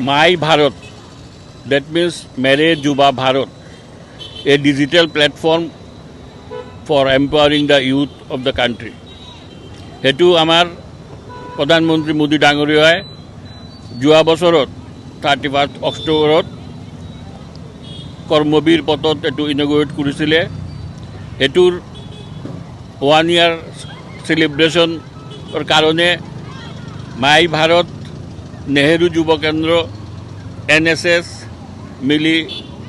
My Bharat, that means Mere Juba Bharat, a digital platform for empowering the youth of the country. সেইটো আমাৰ প্ৰধানমন্ত্ৰী মোদী ডাঙৰীয়াই যোৱা বছৰত 31 অক্টোবৰত কৰ্মবীৰ পথত এইটো ইনগ্ৰেট কৰিছিলে। সেইটোৰ 1 year চেলিব্ৰেশ্যনৰ কাৰণে মাই ভাৰত, নেহেৰু যুৱ কেন্দ্ৰ, NSS মিলি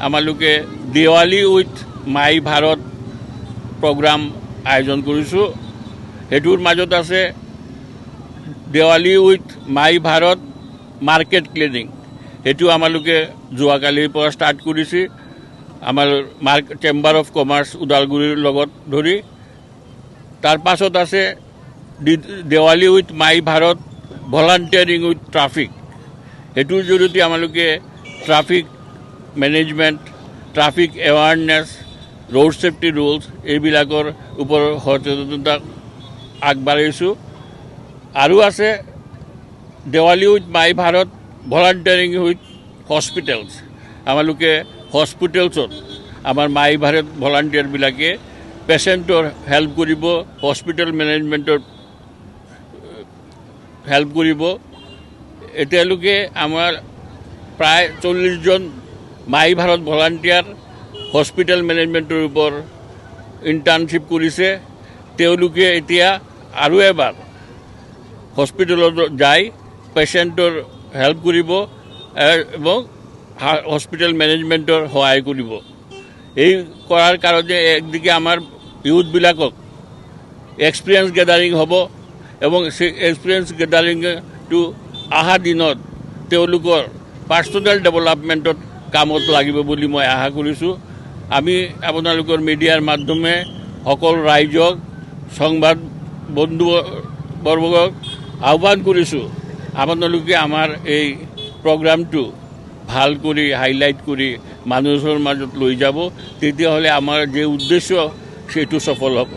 আমালোকে Diwali with my Bharat program আয়োজন কৰিছোঁ। সেইটোৰ মাজত আছে Diwali with my Bharat market cleaning. সেইটো আমালোকে যোৱাকালিৰ পৰা ষ্টাৰ্ট কৰিছে আমাৰ চেম্বাৰ অফ কমাৰ্চ ওদালগুৰিৰ লগত ধৰি। তাৰ পাছত আছে Diwali with my Bharat volunteering with traffic. সেইটোৰ জৰিয়তে আমালোকে traffic management, traffic awareness, road safety rules এইবিলাকৰ ওপৰত সচেতনতা আগবাঢ়িছোঁ। আৰু আছে Diwali with my Bharat volunteering with hospitals. আমালোকে হস্পিটেলছত আমাৰ মাই ভাৰত ভলাণ্টিয়াৰবিলাকে পেচেণ্টৰ হেল্প কৰিব, হস্পিটেল মেনেজমেণ্টৰ হেল্প কৰিব। এতিয়ালৈকে আমাৰ প্ৰায় 40জন মাই ভাৰত ভলাণ্টিয়াৰ হস্পিটেল মেনেজমেণ্টৰ ওপৰত ইণ্টাৰ্ণশ্বিপ কৰিছে। তেওঁলোকে এতিয়া আৰু এবাৰ হস্পিটেলত যাই পেচেণ্টৰ হেল্প কৰিব এবং হস্পিটেল মেনেজমেণ্টৰ সহায় কৰিব। এই কৰাৰ কাৰণে একদিকে আমাৰ ইউথবিলাকক এক্সপিৰিয়েঞ্চ গেডাৰিং হ'ব এবং সেই এক্সপিৰিয়েঞ্চ গেডাৰিংটো অহা দিনত তেওঁলোকৰ পাৰ্চনেল ডেভেলপমেণ্টত কামত লাগিব বুলি মই আশা কৰিছোঁ। আমি আপোনালোকৰ মিডিয়াৰ মাধ্যমে সকলো ৰাইজক, সংবাদ বন্ধুবৰ্গক আহ্বান কৰিছোঁ, আপোনালোকে আমাৰ এই প্ৰগ্ৰামটো ভাল কৰি হাইলাইট কৰি মানুহৰ মাজত লৈ যাব। তেতিয়াহ'লে আমাৰ যে উদ্দেশ্য সেইটো সফল হ'ব।